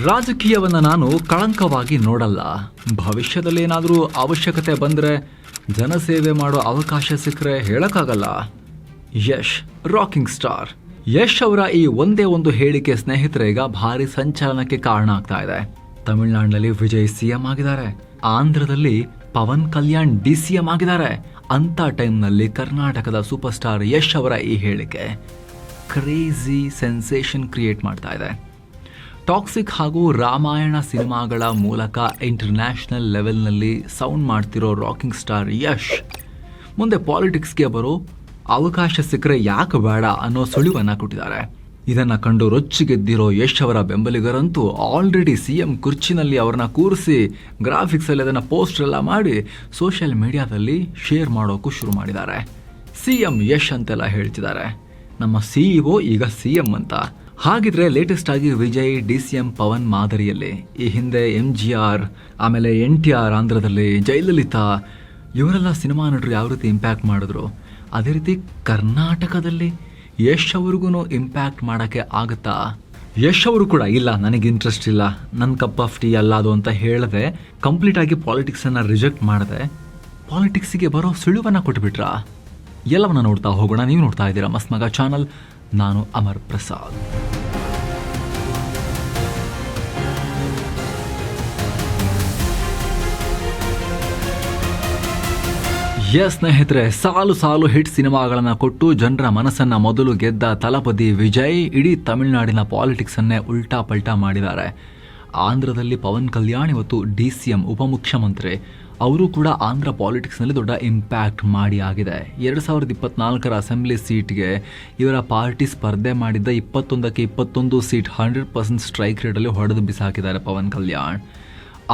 ರಾಜಕೀಯವನ್ನು ನಾನು ಕಳಂಕವಾಗಿ ನೋಡಲ್ಲ. ಭವಿಷ್ಯದಲ್ಲಿ ಏನಾದರೂ ಅವಶ್ಯಕತೆ ಬಂದರೆ ಜನಸೇವೆ ಮಾಡೋ ಅವಕಾಶ ಸಿಕ್ಕರೆ ಹೇಳಕ್ಕಾಗಲ್ಲ. ಯಶ್, ರಾಕಿಂಗ್ ಸ್ಟಾರ್ ಯಶ್ ಅವರ ಈ ಒಂದೇ ಒಂದು ಹೇಳಿಕೆ ಸ್ನೇಹಿತರೆ ಈಗ ಭಾರಿ ಸಂಚಲನಕ್ಕೆ ಕಾರಣ ಆಗ್ತಾ ಇದೆ. ತಮಿಳುನಾಡಿನಲ್ಲಿ ವಿಜಯ್ ಸಿಎಂ ಆಗಿದ್ದಾರೆ, ಆಂಧ್ರದಲ್ಲಿ ಪವನ್ ಕಲ್ಯಾಣ್ DCM ಆಗಿದ್ದಾರೆ. ಅಂತ ಟೈಮ್ನಲ್ಲಿ ಕರ್ನಾಟಕದ ಸೂಪರ್ ಸ್ಟಾರ್ ಯಶ್ ಅವರ ಈ ಹೇಳಿಕೆ ಕ್ರೇಜಿ ಸೆನ್ಸೇಷನ್ ಕ್ರಿಯೇಟ್ ಮಾಡ್ತಾ ಇದೆ. ಟಾಕ್ಸಿಕ್ ಹಾಗೂ ರಾಮಾಯಣ ಸಿನಿಮಾಗಳ ಮೂಲಕ ಇಂಟರ್ನ್ಯಾಷನಲ್ ಲೆವೆಲ್ನಲ್ಲಿ ಸೌಂಡ್ ಮಾಡ್ತಿರೋ ರಾಕಿಂಗ್ ಸ್ಟಾರ್ ಯಶ್ ಮುಂದೆ ಪಾಲಿಟಿಕ್ಸ್ಗೆ ಬರೋ ಅವಕಾಶ ಸಿಕ್ಕರೆ ಯಾಕೆ ಬೇಡ ಅನ್ನೋ ಸುಳಿವನ್ನು ಕೊಟ್ಟಿದ್ದಾರೆ. ಇದನ್ನು ಕಂಡು ರೊಚ್ಚಿಗೆದ್ದಿರೋ ಯಶ್ ಅವರ ಬೆಂಬಲಿಗರಂತೂ ಆಲ್ರೆಡಿ CM ಕುರ್ಚಿನಲ್ಲಿ ಅವ್ರನ್ನ ಕೂರಿಸಿ ಗ್ರಾಫಿಕ್ಸಲ್ಲಿ ಅದನ್ನು ಪೋಸ್ಟರ್ ಎಲ್ಲ ಮಾಡಿ ಸೋಷಿಯಲ್ ಮೀಡಿಯಾದಲ್ಲಿ ಶೇರ್ ಮಾಡೋಕ್ಕೂ ಶುರು ಮಾಡಿದ್ದಾರೆ. CM ಯಶ್ ಅಂತೆಲ್ಲ ಹೇಳ್ತಿದ್ದಾರೆ, ನಮ್ಮ CEO ಈಗ CM ಅಂತ. ಹಾಗಿದ್ರೆ ಲೇಟೆಸ್ಟ್ ಆಗಿ ವಿಜಯ್, DCM ಪವನ್ ಮಾದರಿಯಲ್ಲಿ ಈ ಹಿಂದೆ MGR, ಆಮೇಲೆ NTR ಆಂಧ್ರದಲ್ಲಿ, ಜಯಲಲಿತಾ ಇವರೆಲ್ಲ ಸಿನಿಮಾ ನಟರು ಯಾವ ರೀತಿ ಇಂಪ್ಯಾಕ್ಟ್ ಮಾಡಿದ್ರು, ಅದೇ ರೀತಿ ಕರ್ನಾಟಕದಲ್ಲಿ ಯಶ್ ಅವ್ರಿಗೂ ಇಂಪ್ಯಾಕ್ಟ್ ಮಾಡೋಕ್ಕೆ ಆಗುತ್ತಾ? ಯಶ್ ಅವರು ಕೂಡ ಇಲ್ಲ, ನನಗೆ ಇಂಟ್ರೆಸ್ಟ್ ಇಲ್ಲ, ನನ್ನ ಕಪ್ ಆಫ್ ಟೀ ಅಲ್ಲ ಅದು ಅಂತ ಹೇಳದೆ ಕಂಪ್ಲೀಟಾಗಿ ಪಾಲಿಟಿಕ್ಸನ್ನು ರಿಜೆಕ್ಟ್ ಮಾಡದೆ ಪಾಲಿಟಿಕ್ಸಿಗೆ ಬರೋ ಸುಳಿವನ್ನು ಕೊಟ್ಬಿಟ್ರಾ? ಎಲ್ಲವನ್ನ ನೋಡ್ತಾ ಹೋಗೋಣ. ನೀವು ನೋಡ್ತಾ ಇದ್ದೀರಾ ಮಸ್ತ್ ಮಗ ಚಾನಲ್. ನಾನು ಅಮರ್ ಪ್ರಸಾದ್. ಸ್ನೇಹಿತರೆ, ಸಾಲು ಸಾಲು ಹಿಟ್ ಸಿನಿಮಾಗಳನ್ನು ಕೊಟ್ಟು ಜನರ ಮನಸ್ಸನ್ನ ಮೊದಲು ಗೆದ್ದ ತಲಪತಿ ವಿಜಯ್ ಇಡೀ ತಮಿಳುನಾಡಿನ ಪಾಲಿಟಿಕ್ಸ್ ಅನ್ನೇ ಉಲ್ಟಾ ಪಲ್ಟಾ ಮಾಡಿದ್ದಾರೆ. ಆಂಧ್ರದಲ್ಲಿ ಪವನ್ ಕಲ್ಯಾಣ್ ಇವತ್ತು DCM ಉಪಮುಖ್ಯಮಂತ್ರಿ, ಅವರು ಕೂಡ ಆಂಧ್ರ ಪಾಲಿಟಿಕ್ಸ್ನಲ್ಲಿ ದೊಡ್ಡ ಇಂಪ್ಯಾಕ್ಟ್ ಮಾಡಿ ಆಗಿದೆ. 2024 ಅಸೆಂಬ್ಲಿ ಸೀಟ್ಗೆ ಇವರ ಪಾರ್ಟಿ ಸ್ಪರ್ಧೆ ಮಾಡಿದ್ದ 21ಕ್ಕೆ 21 ಸೀಟ್ 100% ಸ್ಟ್ರೈಕ್ ರೇಟಲ್ಲಿ ಹೊಡೆದು ಬಿಸಾಕಿದ್ದಾರೆ ಪವನ್ ಕಲ್ಯಾಣ್.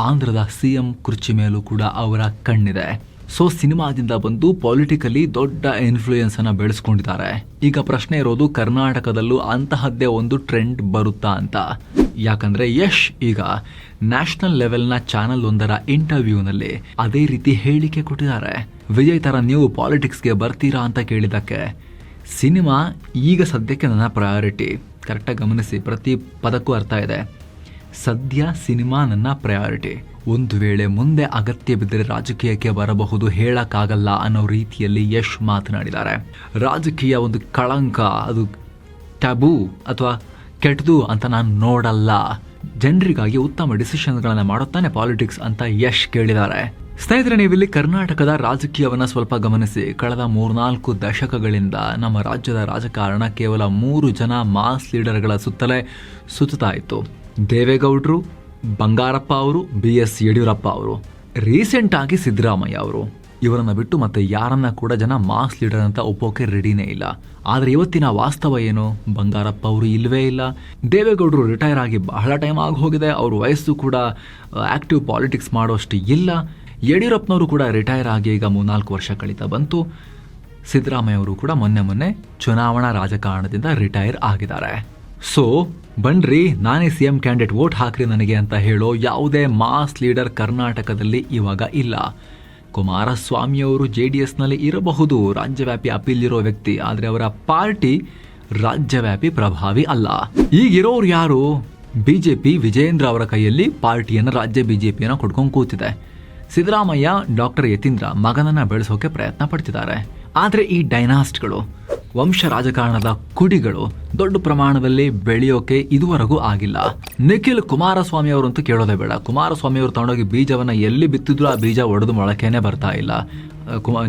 ಆಂಧ್ರದ CM ಕುರ್ಚಿ ಮೇಲೂ ಕೂಡ ಅವರ ಕಣ್ಣಿದೆ. ಸೊ ಸಿನಿಮಾದಿಂದ ಬಂದು ಪೊಲಿಟಿಕಲಿ ದೊಡ್ಡ ಇನ್ಫ್ಲೂಯೆನ್ಸನ್ನು ಬೆಳೆಸ್ಕೊಂಡಿದ್ದಾರೆ. ಈಗ ಪ್ರಶ್ನೆ ಇರೋದು ಕರ್ನಾಟಕದಲ್ಲೂ ಅಂತಹದ್ದೇ ಒಂದು ಟ್ರೆಂಡ್ ಬರುತ್ತಾ ಅಂತ. ಯಾಕಂದ್ರೆ ಯಶ್ ಈಗ ನ್ಯಾಷನಲ್ ಲೆವೆಲ್ನ ಚಾನಲ್ ಒಂದರ ಇಂಟರ್ವ್ಯೂನಲ್ಲಿ ಅದೇ ರೀತಿ ಹೇಳಿಕೆ ಕೊಟ್ಟಿದ್ದಾರೆ. ವಿಜಯ್ ತರ ನೀವು ಪಾಲಿಟಿಕ್ಸ್ಗೆ ಬರ್ತೀರಾ ಅಂತ ಕೇಳಿದಕ್ಕೆ, ಸಿನಿಮಾ ಈಗ ಸದ್ಯಕ್ಕೆ ನನ್ನ ಪ್ರಯಾರಿಟಿ. ಕರೆಕ್ಟಾಗಿ ಗಮನಿಸಿ, ಪ್ರತಿ ಪದಕ್ಕೂ ಅರ್ಥ ಇದೆ. ಸದ್ಯ ಸಿನಿಮಾ ನನ್ನ ಪ್ರಯಾರಿಟಿ, ಒಂದು ವೇಳೆ ಮುಂದೆ ಅಗತ್ಯ ಬಿದ್ದರೆ ರಾಜಕೀಯಕ್ಕೆ ಬರಬಹುದು, ಹೇಳಕ್ಕಾಗಲ್ಲ ಅನ್ನೋ ರೀತಿಯಲ್ಲಿ ಯಶ್ ಮಾತನಾಡಿದ್ದಾರೆ. ರಾಜಕೀಯ ಒಂದು ಕಳಂಕ, ಅದು ಟ್ಯಾಬೂ ಅಥವಾ ಕೆಟ್ಟದು ಅಂತ ನಾನು ನೋಡಲ್ಲ. ಜನರಿಗಾಗಿ ಉತ್ತಮ ಡಿಸಿಷನ್ಗಳನ್ನು ಮಾಡುತ್ತಾನೆ ಪಾಲಿಟಿಕ್ಸ್ ಅಂತ ಯಶ್ ಕೇಳಿದ್ದಾರೆ. ಸ್ನೇಹಿತರೆ, ನೀವಿಲ್ಲಿ ಕರ್ನಾಟಕದ ರಾಜಕೀಯವನ್ನು ಸ್ವಲ್ಪ ಗಮನಿಸಿ. ಕಳೆದ 3-4 ದಶಕಗಳಿಂದ ನಮ್ಮ ರಾಜ್ಯದ ರಾಜಕಾರಣ ಕೇವಲ 3 ಜನ ಮಾಸ್ ಲೀಡರ್ಗಳ ಸುತ್ತಲೇ ಸುತ್ತಾ ಇತ್ತು. ದೇವೇಗೌಡರು, ಬಂಗಾರಪ್ಪ ಅವರು, BS ಯಡಿಯೂರಪ್ಪ ಅವರು, ರೀಸೆಂಟ್ ಆಗಿ ಸಿದ್ದರಾಮಯ್ಯ ಅವರು. ಇವರನ್ನ ಬಿಟ್ಟು ಮತ್ತೆ ಯಾರನ್ನ ಕೂಡ ಜನ ಮಾಸ್ ಲೀಡರ್ ಅಂತ ಒಪ್ಪೋಕೆ ರೆಡಿನೇ ಇಲ್ಲ. ಆದರೆ ಇವತ್ತಿನ ವಾಸ್ತವ ಏನು? ಬಂಗಾರಪ್ಪ ಅವರು ಇಲ್ಲವೇ ಇಲ್ಲ. ದೇವೇಗೌಡರು ರಿಟೈರ್ ಆಗಿ ಬಹಳ ಟೈಮ್ ಆಗಿ ಹೋಗಿದೆ, ಅವ್ರ ವಯಸ್ಸು ಕೂಡ ಆಕ್ಟಿವ್ ಪಾಲಿಟಿಕ್ಸ್ ಮಾಡೋಷ್ಟು ಇಲ್ಲ. ಯಡಿಯೂರಪ್ಪನವರು ಕೂಡ ರಿಟೈರ್ ಆಗಿ ಈಗ 3-4 ವರ್ಷ ಕಳೀತಾ ಬಂತು. ಸಿದ್ದರಾಮಯ್ಯ ಅವರು ಕೂಡ ಮೊನ್ನೆ ಚುನಾವಣಾ ರಾಜಕಾರಣದಿಂದ ರಿಟೈರ್ ಆಗಿದ್ದಾರೆ. ಸೊ ಬನ್ರಿ, ನಾನೇ CM ಕ್ಯಾಂಡಿಡೇಟ್, ವೋಟ್ ಹಾಕ್ರಿ ನನಗೆ ಅಂತ ಹೇಳೋ ಯಾವುದೇ ಮಾಸ್ ಲೀಡರ್ ಕರ್ನಾಟಕದಲ್ಲಿ ಇವಾಗ ಇಲ್ಲ. ಕುಮಾರಸ್ವಾಮಿಯವರು JDSನಲ್ಲಿ ಇರಬಹುದು, ರಾಜ್ಯವ್ಯಾಪಿ ಅಪೀಲ್ ಇರೋ ವ್ಯಕ್ತಿ, ಆದರೆ ಅವರ ಪಾರ್ಟಿ ರಾಜ್ಯವ್ಯಾಪಿ ಪ್ರಭಾವಿ ಅಲ್ಲ. ಈಗಿರೋರು ಯಾರು? BJP ವಿಜಯೇಂದ್ರ ಅವರ ಕೈಯಲ್ಲಿ ಪಾರ್ಟಿಯನ್ನು, ರಾಜ್ಯ BJPಯನ್ನು ಕೊಡ್ಕೊಂಡು ಕೂತಿದೆ. ಸಿದ್ದರಾಮಯ್ಯ, ಡಾಕ್ಟರ್ ಯತೀಂದ್ರ ಮಗನನ್ನ ಬೆಳೆಸೋಕೆ ಪ್ರಯತ್ನ ಪಡ್ತಿದ್ದಾರೆ. ಆದರೆ ಈ ಡೈನಾಸ್ಟ್ಗಳು, ವಂಶ ರಾಜಕಾರಣದ ಕುಡಿಗಳು ದೊಡ್ಡ ಪ್ರಮಾಣದಲ್ಲಿ ಬೆಳೆಯೋಕೆ ಇದುವರೆಗೂ ಆಗಿಲ್ಲ. ನಿಖಿಲ್ ಕುಮಾರಸ್ವಾಮಿ ಅವರಂತೂ ಕೇಳೋದೇ ಬೇಡ. ಕುಮಾರಸ್ವಾಮಿ ಅವರು ತಗೊಂಡೋಗಿ ಬೀಜವನ್ನ ಎಲ್ಲಿ ಬಿತ್ತಿದ್ರು ಆ ಬೀಜ ಒಡೆದು ಮೊಳಕೆನೆ ಬರ್ತಾ ಇಲ್ಲ.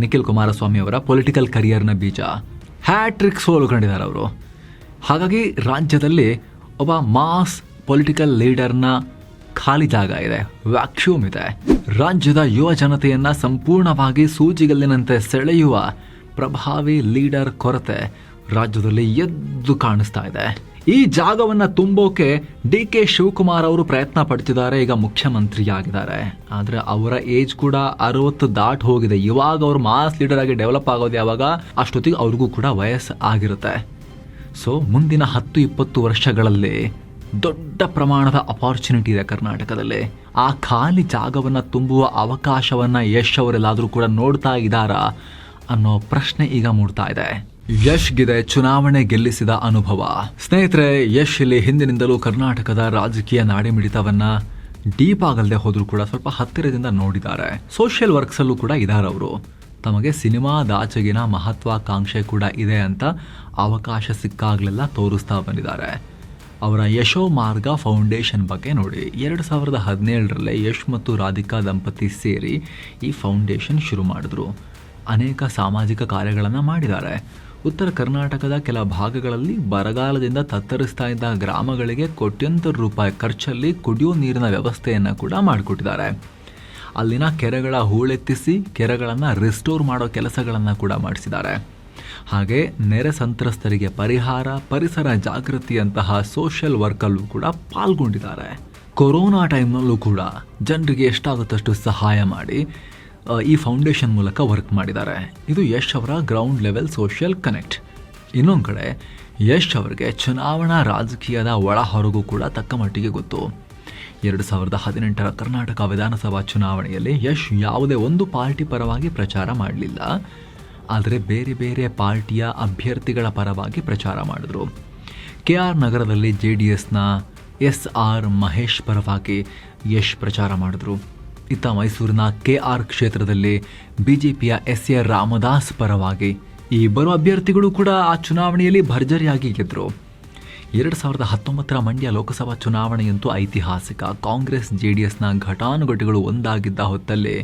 ನಿಖಿಲ್ ಕುಮಾರಸ್ವಾಮಿ ಅವರ ಪೊಲಿಟಿಕಲ್ ಕರಿಯರ್ನ ಬೀಜ ಹ್ಯಾಟ್ರಿಕ್ ಸೋಲು ಕಂಡಿದ್ದಾರೆ ಅವರು. ಹಾಗಾಗಿ ರಾಜ್ಯದಲ್ಲಿ ಒಬ್ಬ ಮಾಸ್ ಪೊಲಿಟಿಕಲ್ ಲೀಡರ್ನ ಖಾಲಿ ಜಾಗ ಇದೆ, ವ್ಯಾಕ್ಯೂಮ್ ಇದೆ. ರಾಜ್ಯದ ಯುವ ಜನತೆಯನ್ನ ಸಂಪೂರ್ಣವಾಗಿ ಸೂಜಿಗಲ್ಲಿನಂತೆ ಸೆಳೆಯುವ ಪ್ರಭಾವಿ ಲೀಡರ್ ಕೊರತೆ ರಾಜ್ಯದಲ್ಲಿ ಎದ್ದು ಕಾಣಿಸ್ತಾ ಇದೆ. ಈ ಜಾಗವನ್ನ ತುಂಬೋಕೆ DK ಶಿವಕುಮಾರ್ ಅವರು ಪ್ರಯತ್ನ ಪಡ್ತಿದ್ದಾರೆ. ಈಗ ಮುಖ್ಯಮಂತ್ರಿಯಾಗಿದ್ದಾರೆ, ಆದರೆ ಅವರ ಏಜ್ ಕೂಡ 60 ದಾಟ್ ಹೋಗಿದೆ. ಇವಾಗ ಅವರು ಮಾಸ್ ಲೀಡರ್ ಆಗಿ ಡೆವಲಪ್ ಆಗೋದು ಯಾವಾಗ? ಅಷ್ಟೊತ್ತಿಗೆ ಅವ್ರಿಗೂ ಕೂಡ ವಯಸ್ಸು ಆಗಿರುತ್ತೆ. ಸೊ ಮುಂದಿನ 10-20 ವರ್ಷಗಳಲ್ಲಿ ದೊಡ್ಡ ಪ್ರಮಾಣದ ಅಪಾರ್ಚುನಿಟಿ ಇದೆ ಕರ್ನಾಟಕದಲ್ಲಿ. ಆ ಖಾಲಿ ಜಾಗವನ್ನು ತುಂಬುವ ಅವಕಾಶವನ್ನ ಯಶ್ ಅವರೆಲ್ಲಾದರೂ ಕೂಡ ನೋಡ್ತಾ ಇದ್ದಾರಾ ಅನ್ನೋ ಪ್ರಶ್ನೆ ಈಗ ಮೂಡ್ತಾ ಇದೆ. ಯಶ್ಗಿದೆ ಚುನಾವಣೆ ಗೆಲ್ಲಿಸಿದ ಅನುಭವ. ಸ್ನೇಹಿತರೆ, ಯಶ್ ಇಲ್ಲಿ ಹಿಂದಿನಿಂದಲೂ ಕರ್ನಾಟಕದ ರಾಜಕೀಯ ನಾಡಿಮಿಡಿತವನ್ನ ಡೀಪ್ ಆಗಲ್ಲದೆ ಹೋದ್ರೂ ಕೂಡ ಸ್ವಲ್ಪ ಹತ್ತಿರದಿಂದ ನೋಡಿದ್ದಾರೆ. ಸೋಷಿಯಲ್ ವರ್ಕ್ಸ್ ಅಲ್ಲೂ ಕೂಡ ಇದ್ದಾರೆ ಅವರು. ತಮಗೆ ಸಿನಿಮಾದಾಚೆಗಿನ ಮಹತ್ವಾಕಾಂಕ್ಷೆ ಕೂಡ ಇದೆ ಅಂತ ಅವಕಾಶ ಸಿಕ್ಕಾಗಲೆಲ್ಲ ತೋರಿಸ್ತಾ ಬಂದಿದ್ದಾರೆ. ಅವರ ಯಶೋ ಮಾರ್ಗ ಫೌಂಡೇಶನ್ ಬಗ್ಗೆ ನೋಡಿ. 2017 ಯಶ್ ಮತ್ತು ರಾಧಿಕಾ ದಂಪತಿ ಸೇರಿ ಈ ಫೌಂಡೇಶನ್ ಶುರು ಮಾಡಿದ್ರು. ಅನೇಕ ಸಾಮಾಜಿಕ ಕಾರ್ಯಗಳನ್ನು ಮಾಡಿದ್ದಾರೆ. ಉತ್ತರ ಕರ್ನಾಟಕದ ಕೆಲ ಭಾಗಗಳಲ್ಲಿ ಬರಗಾಲದಿಂದ ತತ್ತರಿಸ್ತಾ ಇದ್ದ ಗ್ರಾಮಗಳಿಗೆ ಕೋಟ್ಯಂತರ ರೂಪಾಯಿ ಖರ್ಚಲ್ಲಿ ಕುಡಿಯೋ ನೀರಿನ ವ್ಯವಸ್ಥೆಯನ್ನು ಕೂಡ ಮಾಡಿಕೊಟ್ಟಿದ್ದಾರೆ. ಅಲ್ಲಿನ ಕೆರೆಗಳ ಹೂಳೆತ್ತಿಸಿ ಕೆರೆಗಳನ್ನು ರಿಸ್ಟೋರ್ ಮಾಡೋ ಕೆಲಸಗಳನ್ನು ಕೂಡ ಮಾಡಿಸಿದ್ದಾರೆ. ಹಾಗೆ ನೆರೆ ಸಂತ್ರಸ್ತರಿಗೆ ಪರಿಹಾರ, ಪರಿಸರ ಜಾಗೃತಿಯಂತಹ ಸೋಷಿಯಲ್ ವರ್ಕಲ್ಲೂ ಕೂಡ ಪಾಲ್ಗೊಂಡಿದ್ದಾರೆ. ಕೊರೋನಾ ಟೈಮ್ನಲ್ಲೂ ಕೂಡ ಜನರಿಗೆ ಎಷ್ಟಾಗುತ್ತಷ್ಟು ಸಹಾಯ ಮಾಡಿ ಈ ಫೌಂಡೇಶನ್ ಮೂಲಕ ವರ್ಕ್ ಮಾಡಿದ್ದಾರೆ. ಇದು ಯಶ್ ಅವರ ಗ್ರೌಂಡ್ ಲೆವೆಲ್ ಸೋಷಿಯಲ್ ಕನೆಕ್ಟ್. ಇನ್ನೊಂದು ಕಡೆ ಯಶ್ ಅವರಿಗೆ ಚುನಾವಣಾ ರಾಜಕೀಯದ ಒಳ ಹೊರಗೂ ಕೂಡ ತಕ್ಕ ಮಟ್ಟಿಗೆ ಗೊತ್ತು. 2018 ಕರ್ನಾಟಕ ವಿಧಾನಸಭಾ ಚುನಾವಣೆಯಲ್ಲಿ ಯಶ್ ಯಾವುದೇ ಒಂದು ಪಾರ್ಟಿ ಪರವಾಗಿ ಪ್ರಚಾರ ಮಾಡಲಿಲ್ಲ. ಆದರೆ ಬೇರೆ ಬೇರೆ ಪಾರ್ಟಿಯ ಅಭ್ಯರ್ಥಿಗಳ ಪರವಾಗಿ ಪ್ರಚಾರ ಮಾಡಿದ್ರು. KR ನಗರದಲ್ಲಿ JDSನ SR ಮಹೇಶ್ ಪರವಾಗಿ ಯಶ್ ಪ್ರಚಾರ ಮಾಡಿದ್ರು. ಇತ್ತ ಮೈಸೂರಿನ KR ಕ್ಷೇತ್ರದಲ್ಲಿ BJPಯ SA ರಾಮದಾಸ್ ಪರವಾಗಿ ಈ ಇಬ್ಬರು ಅಭ್ಯರ್ಥಿಗಳು ಕೂಡ ಆ ಚುನಾವಣೆಯಲ್ಲಿ ಭರ್ಜರಿಯಾಗಿ ಗೆದ್ದರು. 2019 ಮಂಡ್ಯ ಲೋಕಸಭಾ ಚುನಾವಣೆಯಂತೂ ಐತಿಹಾಸಿಕ. ಕಾಂಗ್ರೆಸ್ JDSನ ಘಟಾನುಘಟಿಗಳು ಒಂದಾಗಿದ್ದ ಹೊತ್ತಲ್ಲಿ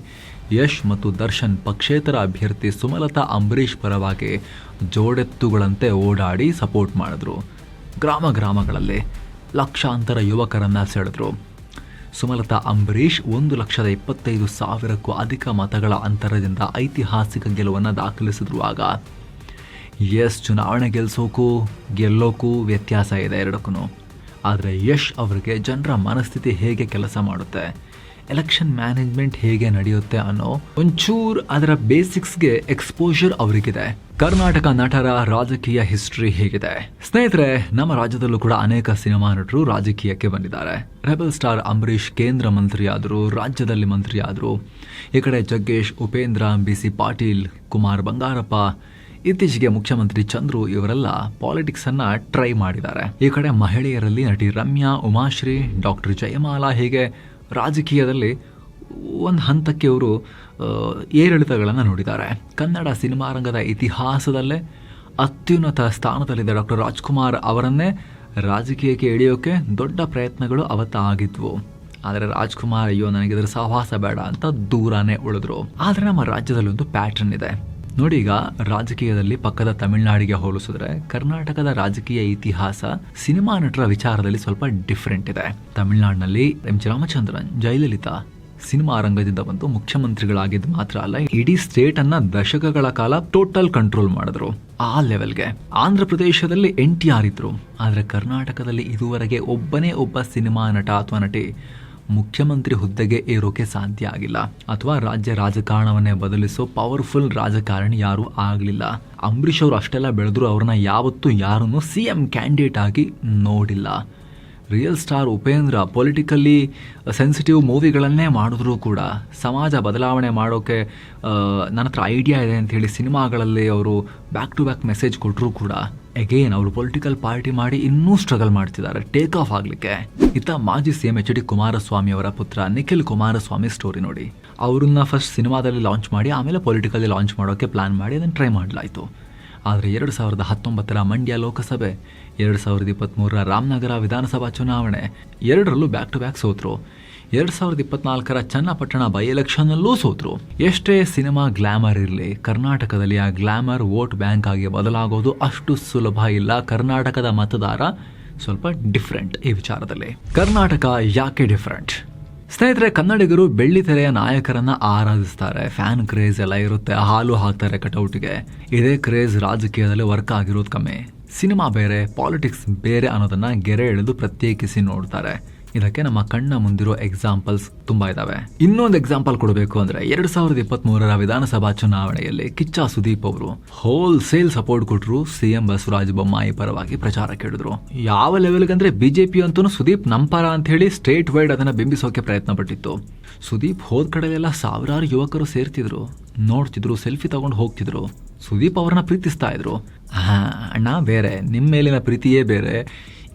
ಯಶ್ ಮತ್ತು ದರ್ಶನ್ ಪಕ್ಷೇತರ ಅಭ್ಯರ್ಥಿ ಸುಮಲತಾ ಅಂಬರೀಷ್ ಪರವಾಗಿ ಜೋಡೆತ್ತುಗಳಂತೆ ಓಡಾಡಿ ಸಪೋರ್ಟ್ ಮಾಡಿದ್ರು. ಗ್ರಾಮಗಳಲ್ಲಿ ಲಕ್ಷಾಂತರ ಯುವಕರನ್ನ ಸೆಳೆದ್ರು. ಸುಮಲತಾ ಅಂಬರೀಷ್ 1,25,000ಕ್ಕೂ ಅಧಿಕ ಮತಗಳ ಅಂತರದಿಂದ ಐತಿಹಾಸಿಕ ಗೆಲುವನ್ನು ದಾಖಲಿಸಿದ್ರು. ಆಗ ಯಶ್ ಚುನಾವಣೆ ಗೆಲ್ಲೋಕ್ಕೂ ವ್ಯತ್ಯಾಸ ಇದೆ ಎರಡಕ್ಕೂ. ಆದರೆ ಯಶ್ ಅವರಿಗೆ ಜನರ ಮನಸ್ಥಿತಿ ಹೇಗೆ ಕೆಲಸ ಮಾಡುತ್ತೆ, ಎಲೆಕ್ಷನ್ ಮ್ಯಾನೇಜ್ಮೆಂಟ್ ಹೇಗೆ ನಡೆಯುತ್ತೆ ಅನ್ನೋ ಒಂಚೂರು ಅದರ ಬೇಸಿಕ್ಸ್ಗೆ ಎಕ್ಸ್ಪೋಜರ್ ಅವರಿಗಿದೆ. ಕರ್ನಾಟಕ ನಟರ ರಾಜಕೀಯ ಹಿಸ್ಟ್ರಿ ಹೇಗಿದೆ ಸ್ನೇಹಿತರೆ? ನಮ್ಮ ರಾಜ್ಯದಲ್ಲೂ ಕೂಡ ಅನೇಕ ಸಿನಿಮಾ ನಟರು ರಾಜಕೀಯಕ್ಕೆ ಬಂದಿದ್ದಾರೆ. ರೆಬಲ್ ಸ್ಟಾರ್ ಅಂಬರೀಷ್ ಕೇಂದ್ರ ಮಂತ್ರಿ ಆದರು, ರಾಜ್ಯದಲ್ಲಿ ಮಂತ್ರಿ ಆದರು. ಈ ಕಡೆ ಜಗ್ಗೇಶ್, ಉಪೇಂದ್ರ, BC ಪಾಟೀಲ್, ಕುಮಾರ್ ಬಂಗಾರಪ್ಪ, ಇತ್ತೀಚೆಗೆ ಮುಖ್ಯಮಂತ್ರಿ ಚಂದ್ರು ಇವರೆಲ್ಲ ಪಾಲಿಟಿಕ್ಸ್ ಅನ್ನ ಟ್ರೈ ಮಾಡಿದ್ದಾರೆ. ಈ ಕಡೆ ಮಹಿಳೆಯರಲ್ಲಿ ನಟಿ ರಮ್ಯಾ, ಉಮಾಶ್ರೀ, ಡಾಕ್ಟರ್ ಜಯಮಾಲಾ ಹೀಗೆ ರಾಜಕೀಯದಲ್ಲಿ ಒಂದು ಹಂತಕ್ಕೆ ಅವರು ಏರಿಳಿತಗಳನ್ನು ನೋಡಿದ್ದಾರೆ. ಕನ್ನಡ ಸಿನಿಮಾ ರಂಗದ ಇತಿಹಾಸದಲ್ಲೇ ಅತ್ಯುನ್ನತ ಸ್ಥಾನದಲ್ಲಿದ್ದ ಡಾಕ್ಟರ್ ರಾಜ್ಕುಮಾರ್ ಅವರನ್ನೇ ರಾಜಕೀಯಕ್ಕೆ ಎಳೆಯೋಕೆ ದೊಡ್ಡ ಪ್ರಯತ್ನಗಳು ಅವತ್ತು ಆಗಿದ್ವು. ಆದರೆ ರಾಜ್ಕುಮಾರ್ ಅಯ್ಯೋ ನನಗಿದ್ರ ಸಹವಾಸ ಬೇಡ ಅಂತ ದೂರನೇ ಉಳಿದ್ರು. ಆದರೆ ನಮ್ಮ ರಾಜ್ಯದಲ್ಲಿ ಒಂದು ಪ್ಯಾಟರ್ನ್ ಇದೆ ನೋಡಿ. ಈಗ ರಾಜಕೀಯದಲ್ಲಿ ಪಕ್ಕದ ತಮಿಳುನಾಡಿಗೆ ಹೋಲಿಸಿದ್ರೆ ಕರ್ನಾಟಕದ ರಾಜಕೀಯ ಇತಿಹಾಸ ಸಿನಿಮಾ ನಟರ ವಿಚಾರದಲ್ಲಿ ಸ್ವಲ್ಪ ಡಿಫ್ರೆಂಟ್ ಇದೆ. ತಮಿಳುನಾಡಿನಲ್ಲಿ MG ರಾಮಚಂದ್ರನ್, ಜಯಲಲಿತಾ ಸಿನಿಮಾ ರಂಗದಿಂದ ಬಂದು ಮುಖ್ಯಮಂತ್ರಿಗಳಾಗಿದ್ದು ಮಾತ್ರ ಅಲ್ಲ, ಇಡೀ ಸ್ಟೇಟ್ ಅನ್ನ ದಶಕಗಳ ಕಾಲ ಟೋಟಲ್ ಕಂಟ್ರೋಲ್ ಮಾಡಿದ್ರು ಆ ಲೆವೆಲ್ಗೆ. ಆಂಧ್ರ ಪ್ರದೇಶದಲ್ಲಿ NTR ಇದ್ರು. ಆದರೆ ಕರ್ನಾಟಕದಲ್ಲಿ ಇದುವರೆಗೆ ಒಬ್ಬನೇ ಒಬ್ಬ ಸಿನಿಮಾ ನಟ ಅಥವಾ ನಟಿ ಮುಖ್ಯಮಂತ್ರಿ ಹುದ್ದೆಗೆ ಏರೋಕೆ ಸಾಧ್ಯ ಆಗಿಲ್ಲ, ಅಥವಾ ರಾಜ್ಯ ರಾಜಕಾರಣವನ್ನೇ ಬದಲಿಸೋ ಪವರ್ಫುಲ್ ರಾಜಕಾರಣಿ ಯಾರೂ ಆಗಲಿಲ್ಲ. ಅಂಬರೀಷ್ ಅವರು ಅಷ್ಟೆಲ್ಲ ಬೆಳೆದ್ರು ಅವ್ರನ್ನ ಯಾವತ್ತೂ ಯಾರನ್ನು CM ಕ್ಯಾಂಡಿಡೇಟ್ ಆಗಿ ನೋಡಿಲ್ಲ. Real star Upendra politically sensitive ಮೂವಿಗಳನ್ನೇ ಮಾಡಿದ್ರೂ ಕೂಡ ಸಮಾಜ ಬದಲಾವಣೆ ಮಾಡೋಕ್ಕೆ ನನ್ನ ಹತ್ರ ಐಡಿಯಾ ಇದೆ ಅಂಥೇಳಿ ಸಿನಿಮಾಗಳಲ್ಲಿ ಅವರು ಬ್ಯಾಕ್ ಟು ಬ್ಯಾಕ್ ಮೆಸೇಜ್ ಕೊಟ್ಟರೂ ಕೂಡ ಅಗೇನ್ ಅವರು ಪೊಲಿಟಿಕಲ್ ಪಾರ್ಟಿ ಮಾಡಿ ಇನ್ನೂ ಸ್ಟ್ರಗಲ್ ಮಾಡ್ತಿದ್ದಾರೆ ಟೇಕ್ ಆಫ್ ಆಗಲಿಕ್ಕೆ. ಇತ್ತ ಮಾಜಿ CM HD ಕುಮಾರಸ್ವಾಮಿ ಅವರ ಪುತ್ರ ನಿಖಿಲ್ ಕುಮಾರಸ್ವಾಮಿ ಸ್ಟೋರಿ ನೋಡಿ. ಅವ್ರನ್ನ ಫಸ್ಟ್ ಸಿನಿಮಾದಲ್ಲಿ ಲಾಂಚ್ ಮಾಡಿ ಆಮೇಲೆ ಪೊಲಿಟಿಕಲಿ ಲಾಂಚ್ ಮಾಡೋಕ್ಕೆ ಪ್ಲಾನ್ ಮಾಡಿ ಅದನ್ನು ಟ್ರೈ ಮಾಡಲಾಯಿತು. ಆದರೆ 2019 ಮಂಡ್ಯ ಲೋಕಸಭೆ, 2023 ರಾಮನಗರ ವಿಧಾನಸಭಾ ಚುನಾವಣೆ ಎರಡರಲ್ಲೂ ಬ್ಯಾಕ್ ಟು ಬ್ಯಾಕ್ ಸೋತರು. 2024 ಚನ್ನಪಟ್ಟಣ ಬೈ ಎಲೆಕ್ಷನ್ನಲ್ಲೂ ಸೋತರು. ಎಷ್ಟೇ ಸಿನಿಮಾ ಗ್ಲಾಮರ್ ಇರಲಿ, ಕರ್ನಾಟಕದಲ್ಲಿ ಆ ಗ್ಲಾಮರ್ ವೋಟ್ ಬ್ಯಾಂಕ್ ಆಗಿ ಬದಲಾಗೋದು ಅಷ್ಟು ಸುಲಭ ಇಲ್ಲ. ಕರ್ನಾಟಕದ ಮತದಾರ ಸ್ವಲ್ಪ ಡಿಫ್ರೆಂಟ್ ಈ ವಿಚಾರದಲ್ಲಿ. ಕರ್ನಾಟಕ ಯಾಕೆ ಡಿಫ್ರೆಂಟ್? ಸ್ನೇಹಿತರೆ, ಕನ್ನಡಿಗರು ಬೆಳ್ಳಿತೆರೆಯ ನಾಯಕರನ್ನ ಆರಾಧಿಸ್ತಾರೆ. ಫ್ಯಾನ್ ಕ್ರೇಜ್ ಎಲ್ಲ ಇರುತ್ತೆ, ಹಾಲು ಹಾಕ್ತಾರೆ ಕಟೌಟ್ಗೆ. ಇದೇ ಕ್ರೇಜ್ ರಾಜಕೀಯದಲ್ಲಿ ವರ್ಕ್ ಆಗಿರೋದು ಕಮ್ಮಿ. ಸಿನಿಮಾ ಬೇರೆ, ಪಾಲಿಟಿಕ್ಸ್ ಬೇರೆ ಅನ್ನೋದನ್ನ ಗೆರೆ ಎಳೆದು ಪ್ರತ್ಯೇಕಿಸಿ ನೋಡ್ತಾರೆ. ಇದಕ್ಕೆ ನಮ್ಮ ಕಣ್ಣ ಮುಂದಿರೋ ಎಕ್ಸಾಂಪಲ್ಸ್ ತುಂಬಾ ಇದಾವೆ. ಇನ್ನೊಂದು ಎಕ್ಸಾಂಪಲ್ ಕೊಡಬೇಕು ಅಂದ್ರೆ 2023 ವಿಧಾನಸಭಾ ಚುನಾವಣೆಯಲ್ಲಿ ಕಿಚ್ಚ ಸುದೀಪ್ ಅವರು ಹೋಲ್ ಸೇಲ್ ಸಪೋರ್ಟ್ ಕೊಟ್ಟರು. CM ಬಸವರಾಜ ಬೊಮ್ಮಾಯಿ ಪರವಾಗಿ ಪ್ರಚಾರ ಕೇಳಿದ್ರು. ಯಾವ ಲೆವೆಲ್ಗೆ ಅಂದ್ರೆ BJP ಅಂತೂ ಸುದೀಪ್ ನಂಪರ ಅಂತ ಹೇಳಿ ಸ್ಟೇಟ್ ವೈಡ್ ಅದನ್ನ ಬಿಂಬಿಸೋಕೆ ಪ್ರಯತ್ನ ಪಟ್ಟಿತ್ತು. ಸುದೀಪ್ ಹೋದ ಕಡೆಯೆಲ್ಲ ಸಾವಿರಾರು ಯುವಕರು ಸೇರ್ತಿದ್ರು, ನೋಡ್ತಿದ್ರು, ಸೆಲ್ಫಿ ತಗೊಂಡು ಹೋಗ್ತಿದ್ರು. ಸುದೀಪ್ ಅವ್ರನ್ನ ಪ್ರೀತಿಸ್ತಾ ಇದ್ರು. ಅಣ್ಣ ಬೇರೆ, ನಿಮ್ಮ ಮೇಲಿನ ಪ್ರೀತಿಯೇ ಬೇರೆ,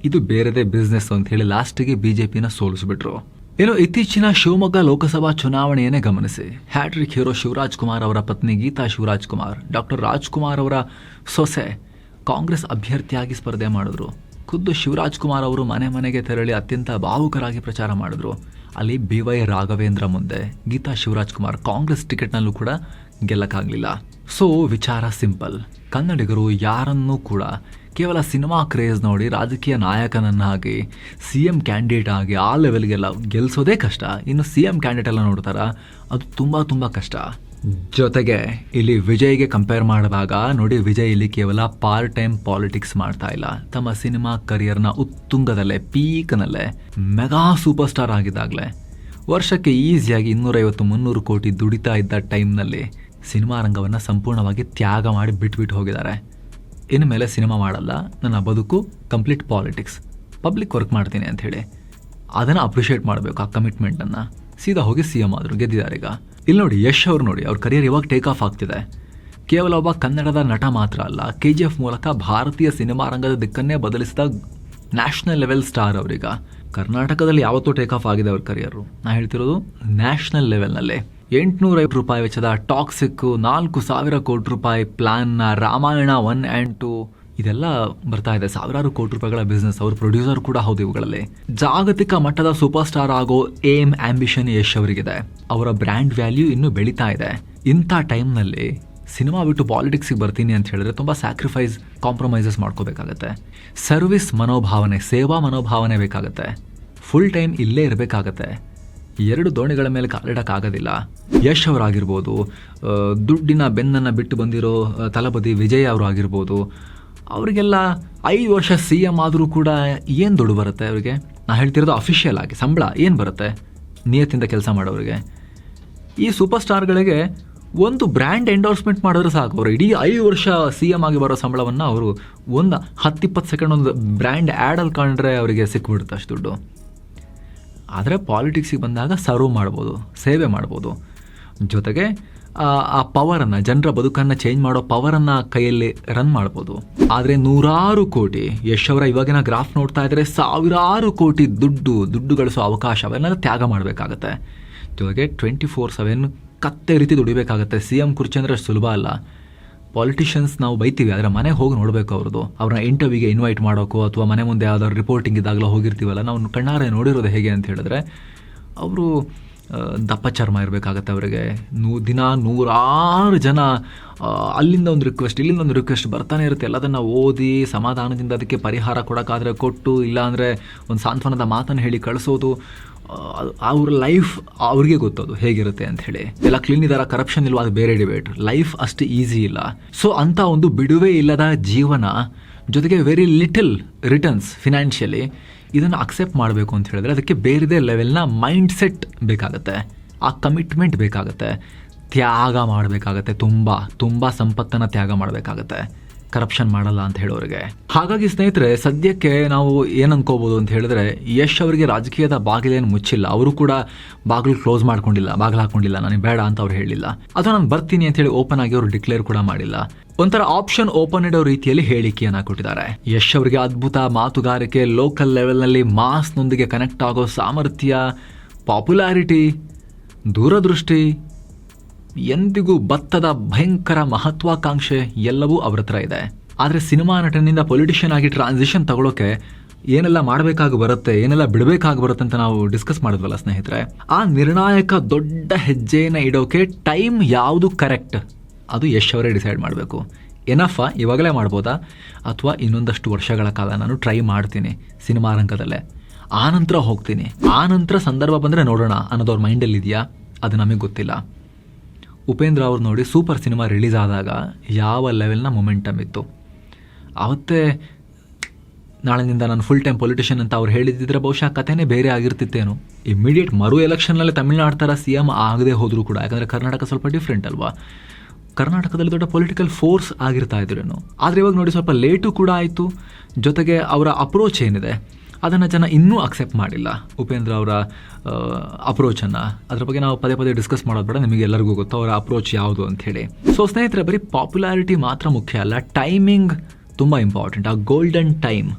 ಇದು ಬೇರೆದೇ ಬಿಸ್ನೆಸ್ ಅಂತ ಹೇಳಿ ಲಾಸ್ಟಿಗೆ ಬಿಜೆಪಿನ ಸೋಲಿಸ್ಬಿಟ್ರು. ಇನ್ನು ಇತ್ತೀಚಿನ ಶಿವಮೊಗ್ಗ ಲೋಕಸಭಾ ಚುನಾವಣೆಯನ್ನೇ ಗಮನಿಸಿ. ಹ್ಯಾಟ್ರಿಕ್ ಹೀರೋ ಶಿವರಾಜ್ ಕುಮಾರ್ ಅವರ ಪತ್ನಿ ಗೀತಾ ಶಿವರಾಜ್ ಕುಮಾರ್, ಡಾಕ್ಟರ್ ರಾಜ್ಕುಮಾರ್ ಅವರ ಸೊಸೆ ಕಾಂಗ್ರೆಸ್ ಅಭ್ಯರ್ಥಿಯಾಗಿ ಸ್ಪರ್ಧೆ ಮಾಡಿದ್ರು. ಖುದ್ದು ಶಿವರಾಜ್ ಕುಮಾರ್ ಅವರು ಮನೆ ಮನೆಗೆ ತೆರಳಿ ಅತ್ಯಂತ ಭಾವುಕರಾಗಿ ಪ್ರಚಾರ ಮಾಡಿದ್ರು. ಅಲ್ಲಿ BY ರಾಘವೇಂದ್ರ ಮುಂದೆ ಗೀತಾ ಶಿವರಾಜ್ ಕುಮಾರ್ ಕಾಂಗ್ರೆಸ್ ಟಿಕೆಟ್ನಲ್ಲೂ ಕೂಡ ಗೆಲ್ಲಕ್ಕಾಗಲಿಲ್ಲ. ಸೊ ವಿಚಾರ ಸಿಂಪಲ್, ಕನ್ನಡಿಗರು ಯಾರನ್ನೂ ಕೂಡ ಕೇವಲ ಸಿನಿಮಾ ಕ್ರೇಜ್ ನೋಡಿ ರಾಜಕೀಯ ನಾಯಕನನ್ನಾಗಿ CM ಕ್ಯಾಂಡಿಡೇಟ್ ಆಗಿ ಆ ಲೆವೆಲ್ಗೆಲ್ಲ ಗೆಲ್ಲಿಸೋದೇ ಕಷ್ಟ. ಇನ್ನು CM ಕ್ಯಾಂಡಿಡೇಟ್ ಎಲ್ಲ ನೋಡ್ತಾರ, ಅದು ತುಂಬ ಕಷ್ಟ. ಜೊತೆಗೆ ಇಲ್ಲಿ ವಿಜಯ್ಗೆ ಕಂಪೇರ್ ಮಾಡಿದಾಗ ನೋಡಿ, ವಿಜಯ್ ಇಲ್ಲಿ ಕೇವಲ ಪಾರ್ಟ್ ಟೈಮ್ ಪಾಲಿಟಿಕ್ಸ್ ಮಾಡ್ತಾ ಇಲ್ಲ. ತಮ್ಮ ಸಿನಿಮಾ ಕರಿಯರ್ನ ಉತ್ತುಂಗದಲ್ಲೇ ಪೀಕ್ನಲ್ಲೇ ಮೆಗಾ ಸೂಪರ್ ಸ್ಟಾರ್ ಆಗಿದ್ದಾಗಲೇ ವರ್ಷಕ್ಕೆ ಈಸಿಯಾಗಿ 250-300 ಕೋಟಿ ದುಡಿತಾ ಇದ್ದ ಟೈಮ್ನಲ್ಲಿ ಸಿನಿಮಾ ರಂಗವನ್ನು ಸಂಪೂರ್ಣವಾಗಿ ತ್ಯಾಗ ಮಾಡಿ ಬಿಟ್ಬಿಟ್ಟು ಹೋಗಿದ್ದಾರೆ. ಇನ್ಮೇಲೆ ಸಿನಿಮಾ ಮಾಡಲ್ಲ, ನನ್ನ ಬದುಕು ಕಂಪ್ಲೀಟ್ ಪಾಲಿಟಿಕ್ಸ್, ಪಬ್ಲಿಕ್ ವರ್ಕ್ ಮಾಡ್ತೀನಿ ಅಂತ ಹೇಳಿ ಅದನ್ನು ಅಪ್ರಿಷಿಯೇಟ್ ಮಾಡಬೇಕು. ಆ ಕಮಿಟ್ಮೆಂಟನ್ನು ಸೀದಾ ಹೋಗಿ CM ಆದರು, ಗೆದ್ದಿದ್ದಾರೆ. ಈಗ ಇಲ್ಲಿ ನೋಡಿ, ಯಶ್ ಅವ್ರು ನೋಡಿ, ಅವ್ರ ಕರಿಯರ್ ಇವಾಗ ಟೇಕ್ ಆಫ್ ಆಗ್ತಿದೆ. ಕೇವಲ ಒಬ್ಬ ಕನ್ನಡದ ನಟ ಮಾತ್ರ ಅಲ್ಲ, KGF ಮೂಲಕ ಭಾರತೀಯ ಸಿನಿಮಾ ರಂಗದ ದಿಕ್ಕನ್ನೇ ಬದಲಿಸಿದ ನ್ಯಾಷನಲ್ ಲೆವೆಲ್ ಸ್ಟಾರ್ ಅವರೀಗ. ಕರ್ನಾಟಕದಲ್ಲಿ ಯಾವತ್ತೂ ಟೇಕ್ ಆಫ್ ಆಗಿದೆ ಅವ್ರ ಕರಿಯರು. ನಾ ಹೇಳ್ತಿರೋದು ನ್ಯಾಷನಲ್ ಲೆವೆಲ್ನಲ್ಲೇ. 850 ರೂಪಾಯಿ ವೆಚ್ಚದ ಟಾಕ್ಸಿಕ್, 4,000 ಕೋಟಿ ರೂಪಾಯಿ ಪ್ಲಾನ್ನ ರಾಮಾಯಣ 1 and 2 ಇದೆಲ್ಲ ಬರ್ತಾ ಇದೆ. ಸಾವಿರಾರು ಕೋಟಿ ರೂಪಾಯಿಗಳ ಬಿಸ್ನೆಸ್. ಅವರು ಪ್ರೊಡ್ಯೂಸರ್ ಕೂಡ ಹೌದು. ಇವುಗಳಲ್ಲಿ ಜಾಗತಿಕ ಮಟ್ಟದ ಸೂಪರ್ ಸ್ಟಾರ್ ಆಗೋ ಏಮ್, ಆಂಬಿಷನ್ ಯಶ್ ಅವರಿಗಿದೆ. ಅವರ ಬ್ರ್ಯಾಂಡ್ ವ್ಯಾಲ್ಯೂ ಇನ್ನೂ ಬೆಳೀತಾ ಇದೆ. ಇಂಥ ಟೈಮ್ನಲ್ಲಿ ಸಿನಿಮಾ ಬಿಟ್ಟು ಪಾಲಿಟಿಕ್ಸಿಗೆ ಬರ್ತೀನಿ ಅಂತ ಹೇಳಿದ್ರೆ ತುಂಬ ಸ್ಯಾಕ್ರಿಫೈಸ್, ಕಾಂಪ್ರಮೈಸಸ್ ಮಾಡ್ಕೋಬೇಕಾಗತ್ತೆ. ಸರ್ವಿಸ್ ಮನೋಭಾವನೆ, ಸೇವಾ ಮನೋಭಾವನೆ ಬೇಕಾಗತ್ತೆ. ಫುಲ್ ಟೈಮ್ ಇಲ್ಲೇ ಇರಬೇಕಾಗತ್ತೆ. 2 ದೋಣಿಗಳ ಮೇಲೆ ಕಾಲಿಡೋಕ್ಕಾಗೋದಿಲ್ಲ. ಯಶ್ ಅವರಾಗಿರ್ಬೋದು, ದುಡ್ಡಿನ ಬೆನ್ನನ್ನು ಬಿಟ್ಟು ಬಂದಿರೋ ತಲಪತಿ ವಿಜಯ್ ಅವರು ಆಗಿರ್ಬೋದು, ಅವರಿಗೆಲ್ಲ 5 ವರ್ಷ CM ಆದರೂ ಕೂಡ ಏನು ದುಡ್ಡು ಬರುತ್ತೆ ಅವರಿಗೆ? ನಾನು ಹೇಳ್ತಿರೋದು ಅಫಿಷಿಯಲ್ ಆಗಿ ಸಂಬಳ ಏನು ಬರುತ್ತೆ ನಿಯತ್ತಿಂದ ಕೆಲಸ ಮಾಡೋರಿಗೆ? ಈ ಸೂಪರ್ ಸ್ಟಾರ್ಗಳಿಗೆ ಒಂದು ಬ್ರ್ಯಾಂಡ್ ಎಂಡೋರ್ಸ್ಮೆಂಟ್ ಮಾಡಿದ್ರೆ ಸಾಕು. ಅವರು ಇಡೀ 5 ವರ್ಷ CM ಆಗಿ ಬರೋ ಸಂಬಳವನ್ನು ಅವರು ಒಂದು 10-20 ಸೆಕೆಂಡ್ ಒಂದು ಬ್ರ್ಯಾಂಡ್ ಆ್ಯಡಲ್ಲಿ ಕಂಡ್ರೆ ಅವರಿಗೆ ಸಿಕ್ಬಿಡುತ್ತೆ ಅಷ್ಟು ದುಡ್ಡು. ಆದರೆ ಪಾಲಿಟಿಕ್ಸಿಗೆ ಬಂದಾಗ ಸರ್ವ್ ಮಾಡ್ಬೋದು, ಸೇವೆ ಮಾಡ್ಬೋದು. ಜೊತೆಗೆ ಆ ಪವರನ್ನು, ಜನರ ಬದುಕನ್ನು ಚೇಂಜ್ ಮಾಡೋ ಪವರನ್ನು ಕೈಯಲ್ಲಿ ರನ್ ಮಾಡ್ಬೋದು. ಆದರೆ 100 ಕೋಟಿ, ಯಶ್ ಅವರ ಇವಾಗಿನ ಗ್ರಾಫ್ ನೋಡ್ತಾ ಇದ್ದರೆ ಸಾವಿರಾರು ಕೋಟಿ ದುಡ್ಡು ಗಳಿಸೋ ಅವಕಾಶ ಅವೆಲ್ಲ ತ್ಯಾಗ ಮಾಡಬೇಕಾಗತ್ತೆ. ಜೊತೆಗೆ 24/7 ಕತ್ತೆ ರೀತಿ ದುಡಿಬೇಕಾಗತ್ತೆ. CM ಕುರ್ಚಿ ಅಂದರೆ ಅಷ್ಟು ಸುಲಭ ಅಲ್ಲ. ಪಾಲಿಟಿಷಿಯನ್ಸ್ ನಾವು ಬೈತೀವಿ, ಆದರೆ ಮನೆಗೆ ಹೋಗಿ ನೋಡಬೇಕು ಅವ್ರನ್ನ ಇಂಟರ್ವ್ಯೂಗೆ ಇನ್ವೈಟ್ ಮಾಡೋಕ್ಕೋ ಅಥವಾ ಮನೆ ಮುಂದೆ ಯಾವ್ದಾದ್ರು ರಿಪೋರ್ಟಿಂಗ್ ಇದ್ದಾಗಲೂ ಹೋಗಿರ್ತೀವಲ್ಲ, ನಾವು ಕಣ್ಣಾರೆ ನೋಡಿರೋದು ಹೇಗೆ ಅಂತ ಹೇಳಿದ್ರೆ, ಅವರು ದಪ್ಪ ಚರ್ಮ ಇರಬೇಕಾಗತ್ತೆ. ಅವರಿಗೆ ದಿನ 100 ಜನ ಅಲ್ಲಿಂದ ಒಂದು ರಿಕ್ವೆಸ್ಟ್, ಇಲ್ಲಿಂದ ಒಂದು ರಿಕ್ವೆಸ್ಟ್ ಬರ್ತಾನೆ ಇರುತ್ತೆ. ಎಲ್ಲದನ್ನು ಓದಿ ಸಮಾಧಾನದಿಂದ ಅದಕ್ಕೆ ಪರಿಹಾರ ಕೊಡೋಕ್ಕಾದರೆ ಕೊಟ್ಟು, ಇಲ್ಲಾಂದರೆ ಒಂದು ಸಾಂತ್ವನದ ಮಾತನ್ನು ಹೇಳಿ ಕಳಿಸೋದು. ಅವ್ರ ಲೈಫ್ ಅವ್ರಿಗೆ ಗೊತ್ತದು ಹೇಗಿರುತ್ತೆ ಅಂತ ಹೇಳಿ. ಎಲ್ಲ ಕ್ಲೀನ್ ಇದಾರ, ಕರಪ್ಷನ್ ಇಲ್ವಾ, ಅದು ಬೇರೆ ಡಿಬೇಟ್. ಲೈಫ್ ಅಷ್ಟು ಈಸಿ ಇಲ್ಲ. ಸೊ ಅಂಥ ಒಂದು ಬಿಡುವೆ ಇಲ್ಲದ ಜೀವನ, ಜೊತೆಗೆ ವೆರಿ ಲಿಟಲ್ ರಿಟರ್ನ್ಸ್ ಫಿನಾನ್ಷಿಯಲಿ, ಇದನ್ನು ಅಕ್ಸೆಪ್ಟ್ ಮಾಡಬೇಕು ಅಂತ ಹೇಳಿದ್ರೆ ಅದಕ್ಕೆ ಬೇರೆದೇ ಲೆವೆಲ್ನ ಮೈಂಡ್ ಸೆಟ್ ಬೇಕಾಗತ್ತೆ. ಆ ಕಮಿಟ್ಮೆಂಟ್ ಬೇಕಾಗತ್ತೆ. ತ್ಯಾಗ ಮಾಡಬೇಕಾಗತ್ತೆ. ತುಂಬ ಸಂಪತ್ತನ್ನು ತ್ಯಾಗ ಮಾಡಬೇಕಾಗತ್ತೆ ಕರಪ್ಷನ್ ಮಾಡಲ್ಲ ಅಂತ ಹೇಳೋರಿಗೆ. ಹಾಗಾಗಿ ಸ್ನೇಹಿತರೆ, ಸದ್ಯಕ್ಕೆ ನಾವು ಏನು ಅನ್ಕೋಬೋದು ಅಂತ ಹೇಳಿದ್ರೆ, ಯಶ್ ಅವರಿಗೆ ರಾಜಕೀಯದ ಬಾಗಿಲೇನು ಮುಚ್ಚಿಲ್ಲ. ಅವರು ಕೂಡ ಬಾಗಿಲು ಕ್ಲೋಸ್ ಮಾಡ್ಕೊಂಡಿಲ್ಲ, ಬಾಗಿಲು ಹಾಕೊಂಡಿಲ್ಲ, ನನಗೆ ಬೇಡ ಅಂತ ಅವ್ರು ಹೇಳಿಲ್ಲ. ಅಥವಾ ನಾನು ಬರ್ತೀನಿ ಅಂತ ಹೇಳಿ ಓಪನ್ ಆಗಿ ಅವರು ಡಿಕ್ಲೇರ್ ಕೂಡ ಮಾಡಿಲ್ಲ. ಒಂಥರ ಆಪ್ಷನ್ ಓಪನ್ ಇಡೋ ರೀತಿಯಲ್ಲಿ ಹೇಳಿಕೆಯನ್ನು ಕೊಟ್ಟಿದ್ದಾರೆ. ಯಶ್ ಅವರಿಗೆ ಅದ್ಭುತ ಮಾತುಗಾರಿಕೆ, ಲೋಕಲ್ ಲೆವೆಲ್ನಲ್ಲಿ ಮಾಸ್ನೊಂದಿಗೆ ಕನೆಕ್ಟ್ ಆಗೋ ಸಾಮರ್ಥ್ಯ, ಪಾಪ್ಯುಲಾರಿಟಿ, ದೂರದೃಷ್ಟಿ, ಎಂದಿಗೂ ಬತ್ತದ ಭಯಂಕರ ಮಹತ್ವಾಕಾಂಕ್ಷೆ ಎಲ್ಲವೂ ಅವ್ರ ಹತ್ರ ಇದೆ. ಆದರೆ ಸಿನಿಮಾ ನಟನಿಂದ ಪೊಲಿಟಿಷಿಯನ್ ಆಗಿ ಟ್ರಾನ್ಸಿಷನ್ ತಗೊಳ್ಳೋಕೆ ಏನೆಲ್ಲ ಮಾಡಬೇಕಾಗಿ ಬರುತ್ತೆ, ಏನೆಲ್ಲ ಬಿಡಬೇಕಾಗಿ ಬರುತ್ತೆ ಅಂತ ನಾವು ಡಿಸ್ಕಸ್ ಮಾಡಿದ್ವಲ್ಲ ಸ್ನೇಹಿತರೆ. ಆ ನಿರ್ಣಾಯಕ ದೊಡ್ಡ ಹೆಜ್ಜೆಯನ್ನು ಇಡೋಕೆ ಟೈಮ್ ಯಾವುದು ಕರೆಕ್ಟ್, ಅದು ಯಶ್ ಅವರೇ ಡಿಸೈಡ್ ಮಾಡಬೇಕು. ಎನಫಾ ಇವಾಗಲೇ ಮಾಡ್ಬೋದಾ, ಅಥವಾ ಇನ್ನೊಂದಷ್ಟು ವರ್ಷಗಳ ಕಾಲ ನಾನು ಟ್ರೈ ಮಾಡ್ತೀನಿ ಸಿನಿಮಾ ರಂಗದಲ್ಲೇ, ಆನಂತರ ಹೋಗ್ತೀನಿ, ಆನಂತರ ಸಂದರ್ಭ ಬಂದರೆ ನೋಡೋಣ ಅನ್ನೋದು ಅವ್ರ ಮೈಂಡಲ್ಲಿ ಇದೆಯಾ, ಅದು ನಮಗೆ ಗೊತ್ತಿಲ್ಲ. ಉಪೇಂದ್ರ ಅವ್ರು ನೋಡಿ ಸೂಪರ್ ಸಿನಿಮಾ ರಿಲೀಸ್ ಆದಾಗ ಯಾವ ಲೆವೆಲ್ನ ಮೊಮೆಂಟಮ್ ಇತ್ತು. ಆವತ್ತೇ ನಾಳಿನಿಂದ ನಾನು ಫುಲ್ ಟೈಮ್ ಪೊಲಿಟಿಷಿಯನ್ ಅಂತ ಅವ್ರು ಹೇಳಿದ್ದಿದ್ರೆ ಬಹುಶಃ ಕಥೆನೇ ಬೇರೆ ಆಗಿರ್ತಿತ್ತೇನು. ಇಮ್ಮಿಡಿಯೇಟ್ ಮರು ಎಲೆಕ್ಷನ್ನಲ್ಲಿ ತಮಿಳ್ನಾಡು ಥರ CM ಆಗದೆ ಹೋದರೂ ಕೂಡ, ಯಾಕಂದರೆ ಕರ್ನಾಟಕ ಸ್ವಲ್ಪ ಡಿಫ್ರೆಂಟ್ ಅಲ್ವಾ, ಕರ್ನಾಟಕದಲ್ಲಿ ದೊಡ್ಡ ಪೊಲಿಟಿಕಲ್ ಫೋರ್ಸ್ ಆಗಿರ್ತಾ ಇದ್ರೇನು. ಆದರೆ ಇವಾಗ ನೋಡಿ ಸ್ವಲ್ಪ ಲೇಟು ಕೂಡ ಆಯಿತು. ಜೊತೆಗೆ ಅವರ ಅಪ್ರೋಚ್ ಏನಿದೆ, ಅದನ್ನು ಜನ ಇನ್ನೂ ಅಕ್ಸೆಪ್ಟ್ ಮಾಡಿಲ್ಲ. ಉಪೇಂದ್ರ ಅವರ ಅಪ್ರೋಚನ್ನು, ಅದ್ರ ಬಗ್ಗೆ ನಾವು ಪದೇ ಪದೇ ಡಿಸ್ಕಸ್ ಮಾಡೋದು ಬೇಡ, ನಿಮಗೆ ಎಲ್ಲರಿಗೂ ಗೊತ್ತು ಅವರ ಅಪ್ರೋಚ್ ಯಾವುದು ಅಂಥೇಳಿ. ಸೊ ಸ್ನೇಹಿತರೆ, ಬರೀ ಪಾಪ್ಯುಲಾರಿಟಿ ಮಾತ್ರ ಮುಖ್ಯ ಅಲ್ಲ, ಟೈಮಿಂಗ್ ತುಂಬ ಇಂಪಾರ್ಟೆಂಟ್. ಆ ಗೋಲ್ಡನ್ ಟೈಮ್,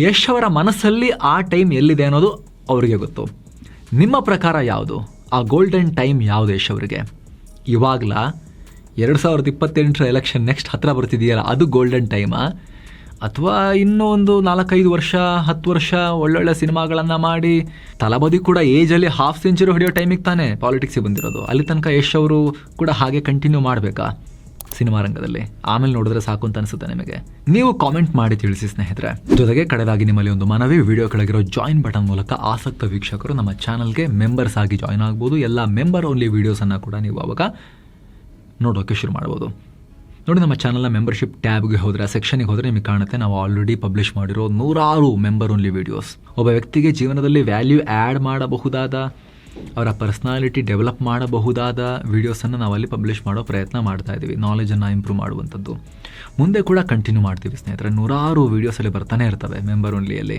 ಯಶ್ ಅವರ ಮನಸ್ಸಲ್ಲಿ ಆ ಟೈಮ್ ಎಲ್ಲಿದೆ ಅನ್ನೋದು ಅವರಿಗೆ ಗೊತ್ತು. ನಿಮ್ಮ ಪ್ರಕಾರ ಯಾವುದು ಆ ಗೋಲ್ಡನ್ ಟೈಮ್? ಯಾವುದು ಯಶ್ ಅವರಿಗೆ? ಇವಾಗಲ 2028 ಎಲೆಕ್ಷನ್ ನೆಕ್ಸ್ಟ್ ಹತ್ತಿರ ಬರ್ತಿದೆಯಲ್ಲ, ಅದು ಗೋಲ್ಡನ್ ಟೈಮಾ? ಅಥವಾ ಇನ್ನೂ ಒಂದು 4-5 ವರ್ಷ 10 ವರ್ಷ ಒಳ್ಳೊಳ್ಳೆ ಸಿನಿಮಾಗಳನ್ನು ಮಾಡಿ, ತಲಬದಿ ಕೂಡ ಏಜಲ್ಲಿ ಹಾಫ್ ಸೆಂಚುರಿ ಹೊಡೆಯೋ ಟೈಮಿಗೆ ತಾನೇ ಪಾಲಿಟಿಕ್ಸಿಗೆ ಬಂದಿರೋದು. ಅಲ್ಲಿ ತನಕ ಯಶ್ ಅವರು ಕೂಡ ಹಾಗೆ ಕಂಟಿನ್ಯೂ ಮಾಡಬೇಕಾ ಸಿನಿಮಾ ರಂಗದಲ್ಲಿ? ಆಮೇಲೆ ನೋಡಿದ್ರೆ ಸಾಕು ಅಂತ ಅನಿಸುತ್ತೆ ನಿಮಗೆ? ನೀವು ಕಾಮೆಂಟ್ ಮಾಡಿ ತಿಳಿಸಿ ಸ್ನೇಹಿತರೆ. ಜೊತೆಗೆ ಕಡೆದಾಗಿ ನಿಮ್ಮಲ್ಲಿ ಒಂದು ಮನವಿ, ವಿಡಿಯೋ ಕೆಳಗಿರೋ ಜಾಯಿನ್ ಬಟನ್ ಮೂಲಕ ಆಸಕ್ತ ವೀಕ್ಷಕರು ನಮ್ಮ ಚಾನಲ್ಗೆ ಮೆಂಬರ್ಸ್ ಆಗಿ ಜಾಯಿನ್ ಆಗ್ಬೋದು. ಎಲ್ಲ ಮೆಂಬರ್ ಓನ್ಲಿ ವೀಡಿಯೋಸನ್ನು ಕೂಡ ನೀವು ಅವಾಗ ನೋಡೋಕ್ಕೆ ಶುರು ಮಾಡ್ಬೋದು. ನೋಡಿ, ನಮ್ಮ ಚಾನಲ್ನ ಮೆಂಬರ್ಶಿಪ್ ಟ್ಯಾಬ್ಗೆ ಹೋದರೆ, ಆ ಸೆಕ್ಷನಿಗೆ ಹೋದರೆ ನಿಮಗೆ ಕಾಣುತ್ತೆ ನಾವು ಆಲ್ರೆಡಿ ಪಬ್ಲಿಷ್ ಮಾಡಿರೋ 100 ಮೆಂಬರ್ ಓನ್ಲಿ ವೀಡಿಯೋಸ್. ಒಬ್ಬ ವ್ಯಕ್ತಿಗೆ ಜೀವನದಲ್ಲಿ ವ್ಯಾಲ್ಯೂ ಆ್ಯಡ್ ಮಾಡಬಹುದಾದ, ಅವರ ಪರ್ಸ್ನಾಲಿಟಿ ಡೆವಲಪ್ ಮಾಡಬಹುದಾದ ವೀಡಿಯೋಸನ್ನು ನಾವಲ್ಲಿ ಪಬ್ಲಿಷ್ ಮಾಡೋ ಪ್ರಯತ್ನ ಮಾಡ್ತಾ ಇದ್ದೀವಿ. ನಾಲೆಜನ್ನು ಇಂಪ್ರೂವ್ ಮಾಡುವಂಥದ್ದು ಮುಂದೆ ಕೂಡ ಕಂಟಿನ್ಯೂ ಮಾಡ್ತೀವಿ ಸ್ನೇಹಿತರೆ. 100 ವೀಡಿಯೋಸಲ್ಲಿ ಬರ್ತಾನೆ ಇರ್ತವೆ ಮೆಂಬರ್ ಓನ್ಲಿಯಲ್ಲಿ.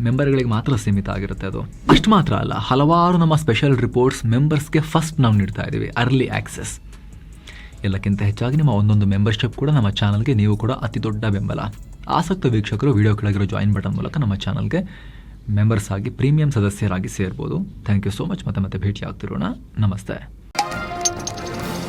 ಮೆಂಬರ್ಗಳಿಗೆ ಮಾತ್ರ ಸೀಮಿತ ಆಗಿರುತ್ತೆ ಅದು. ಅಷ್ಟು ಮಾತ್ರ ಅಲ್ಲ, ಹಲವಾರು ನಮ್ಮ ಸ್ಪೆಷಲ್ ರಿಪೋರ್ಟ್ಸ್ ಮೆಂಬರ್ಸ್ಗೆ ಫಸ್ಟ್ ನಾವು ನೀಡ್ತಾ ಇದ್ದೀವಿ, ಅರ್ಲಿ ಆ್ಯಕ್ಸೆಸ್. ಎಲ್ಲಕ್ಕಿಂತ ಹೆಚ್ಚಾಗಿ ನಿಮ್ಮ ಒಂದೊಂದು ಮೆಂಬರ್ಶಿಪ್ ಕೂಡ ನಮ್ಮ ಚಾನಲ್ಗೆ ನೀವು ಕೂಡ ಅತಿ ದೊಡ್ಡ ಬೆಂಬಲ. ಆಸಕ್ತ ವೀಕ್ಷಕರು ವಿಡಿಯೋ ಕೆಳಗಿರೋ ಜಾಯಿನ್ ಬಟನ್ ಮೂಲಕ ನಮ್ಮ ಚಾನಲ್ಗೆ ಮೆಂಬರ್ಸ್ ಆಗಿ ಪ್ರೀಮಿಯಂ ಸದಸ್ಯರಾಗಿ ಸೇರ್ಬೋದು. Thank you so much. ಮತ್ತೆ ಭೇಟಿ ಆಗ್ತಿರೋಣ. ನಮಸ್ತೆ.